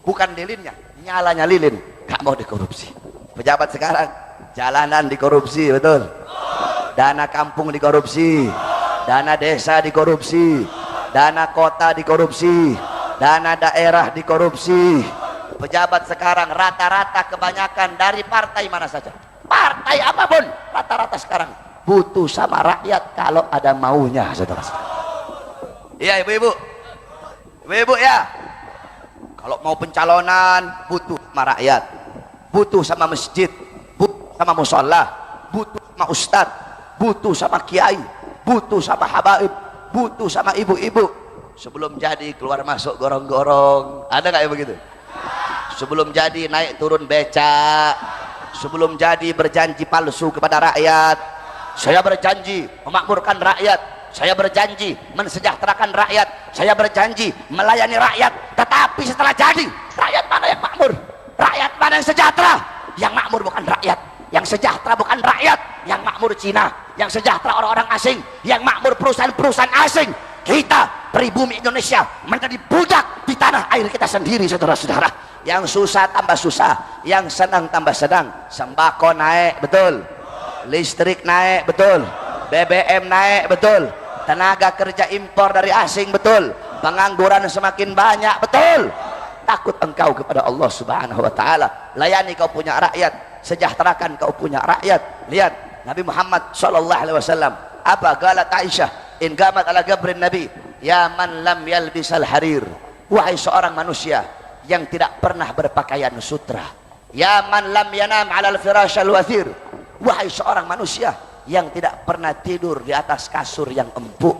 bukan lilinnya, nyalanya lilin gak mau dikorupsi. Pejabat sekarang jalanan dikorupsi, betul? Dana kampung dikorupsi, dana desa dikorupsi, dana kota dikorupsi, dana daerah dikorupsi. Pejabat sekarang rata-rata kebanyakan dari partai mana saja, partai apapun, rata-rata sekarang butuh sama rakyat kalau ada maunya, saudara-saudara. Iya ibu-ibu, ibu-ibu ya, Kalau mau pencalonan butuh sama rakyat, butuh sama masjid, butuh sama musola, butuh sama ustadz, butuh sama kiai, butuh sama habaib, butuh sama ibu-ibu. Sebelum jadi keluar masuk gorong-gorong, ada nggak ya begitu? Sebelum jadi naik turun becak, sebelum jadi berjanji palsu kepada rakyat. Saya berjanji memakmurkan rakyat, saya berjanji mensejahterakan rakyat, saya berjanji melayani rakyat. Tetapi setelah jadi, rakyat mana yang makmur? Rakyat mana yang sejahtera? Yang makmur bukan rakyat, yang sejahtera bukan rakyat. Yang makmur Cina, yang sejahtera orang-orang asing, yang makmur perusahaan-perusahaan asing. Kita pribumi Indonesia menjadi budak di tanah air kita sendiri, saudara-saudara. Yang susah tambah susah, yang senang tambah senang. Sembako naik, betul. Listrik naik, betul. BBM naik, betul. Tenaga kerja impor dari asing, betul. Pengangguran semakin banyak, betul. Takut engkau kepada Allah Subhanahu wa taala. Layani kau punya rakyat, sejahterakan kau punya rakyat. Lihat Nabi Muhammad sallallahu alaihi wasallam, apa galat Aisyah in gamat ala gabrin Nabi, ya man lam yalbisal harir. Wahai seorang manusia yang tidak pernah berpakaian sutra, ya man lam yanam ala al-firashal wathir. Wahai seorang manusia yang tidak pernah tidur di atas kasur yang empuk.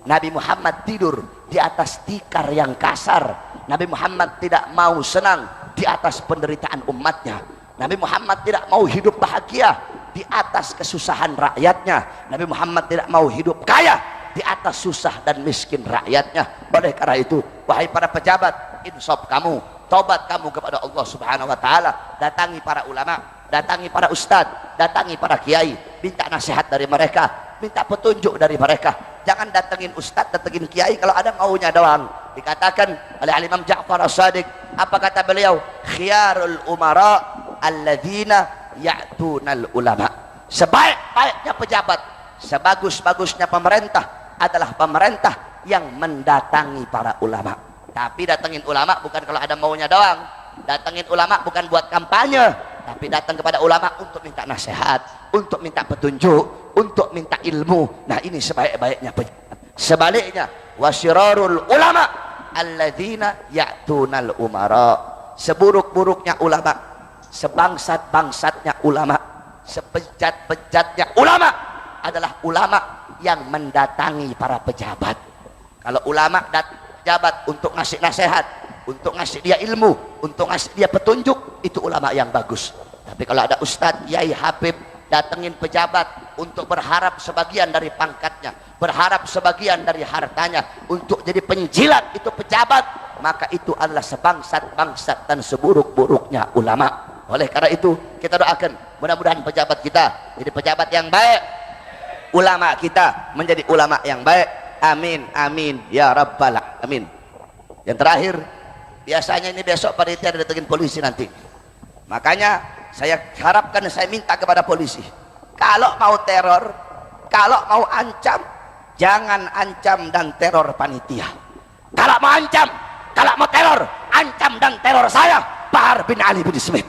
Nabi Muhammad tidur di atas tikar yang kasar. Nabi Muhammad tidak mau senang di atas penderitaan umatnya. Nabi Muhammad tidak mau hidup bahagia di atas kesusahan rakyatnya. Nabi Muhammad tidak mau hidup kaya di atas susah dan miskin rakyatnya. Oleh karena itu, wahai para pejabat, insaf kamu, tobat kamu kepada Allah Subhanahu wa taala. Datangi para ulama, datangi para ustadz, datangi para kiai, minta nasihat dari mereka, minta petunjuk dari mereka. Jangan datengin ustadz, datengin kiai kalau ada maunya doang. Dikatakan oleh Imam Ja'far As-Shadiq, apa kata beliau? Khiyarul umara alladzina ya'tunal ulama. Sebaik-baiknya pejabat, sebagus-bagusnya pemerintah adalah pemerintah yang mendatangi para ulama. Tapi datengin ulama bukan kalau ada maunya doang. Datengin ulama bukan buat kampanye, tapi datang kepada ulama untuk minta nasihat, untuk minta petunjuk, untuk minta ilmu. Nah, ini sebaik-baiknya pejabat. Sebaliknya, wasyirarul ulama alladzina ya'tunal umara. Seburuk-buruknya ulama, sebangsat-bangsatnya ulama, sebejat-bejatnya ulama adalah ulama yang mendatangi para pejabat. Kalau ulama datang pejabat untuk ngasih nasihat, untuk ngasih dia ilmu, untuk ngasih dia petunjuk, itu ulama yang bagus. Tapi kalau ada ustadz, kiai, habib datengin pejabat untuk berharap sebagian dari pangkatnya, berharap sebagian dari hartanya, untuk jadi penjilat itu pejabat, maka itu adalah sebangsat-bangsat dan seburuk-buruknya ulama. Oleh karena itu kita doakan mudah-mudahan pejabat kita jadi pejabat yang baik, ulama kita menjadi ulama yang baik. Amin, amin ya rabbal alamin. Yang terakhir, biasanya ini besok panitia datengin polisi nanti. Makanya saya harapkan, saya minta kepada polisi, kalau mau teror, kalau mau ancam, jangan ancam dan teror panitia. Kalau mau ancam, kalau mau teror, ancam dan teror saya, Bahar bin Ali bin Smith.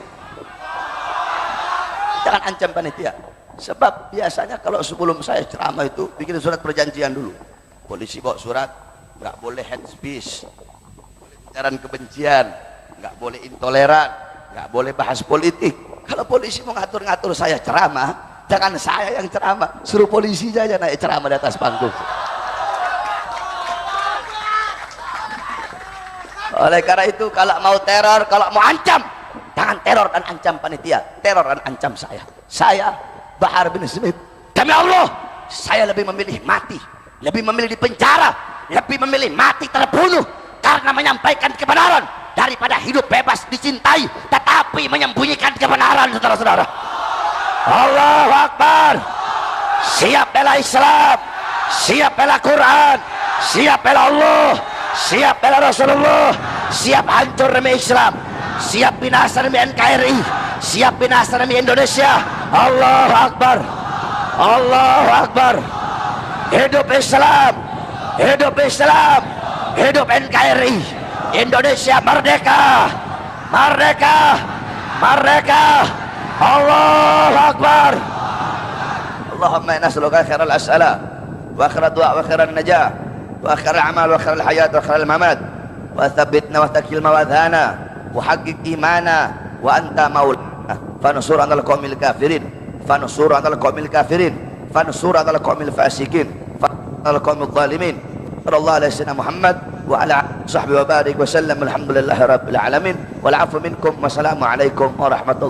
Jangan ancam panitia. Sebab biasanya kalau sebelum saya ceramah itu bikin surat perjanjian dulu. Polisi bawa surat, nggak boleh head speech, ujaran kebencian, nggak boleh intoleran, nggak boleh bahas politik. Kalau polisi mau ngatur-ngatur saya ceramah, jangan saya yang ceramah, suruh polisi saja naik ceramah di atas panggung. Oleh karena itu, kalau mau teror, kalau mau ancam, jangan teror dan ancam panitia, teror dan ancam saya. Saya Bahar bin Smith, demi Allah, saya lebih memilih mati, lebih memilih di penjara, lebih memilih mati terbunuh karena menyampaikan kebenaran daripada hidup bebas dicintai tetapi menyembunyikan kebenaran, saudara-saudara. Allahu Akbar. Siap bela Islam, siap bela Quran, siap bela Allah, siap bela Rasulullah, siap hancur demi Islam, siap binasa demi NKRI, siap binasa demi Indonesia. Allahu Akbar, Allahu Akbar. Hidup Islam, hidup Islam, hidup NKRI. Indonesia merdeka, merdeka, merdeka. Allahu Akbar. Allahumma inna nas'aluka khairal as'ala wa khairal du'a wa khairal najah wa khairal amal wa khairal hayat wa khairal mamat وثبتنا وثقل موازانا وحقق إيمانا وأنت مولانا فانصر على القوم الكافرين فانصر على القوم الكافرين فانصر على القوم الفاسقين فانصر على القوم الظالمين صلى الله على سيدنا محمد وعلى صحبه وبارك وسلم الحمد لله رب العالمين والعفو منكم والسلام عليكم ورحمة الله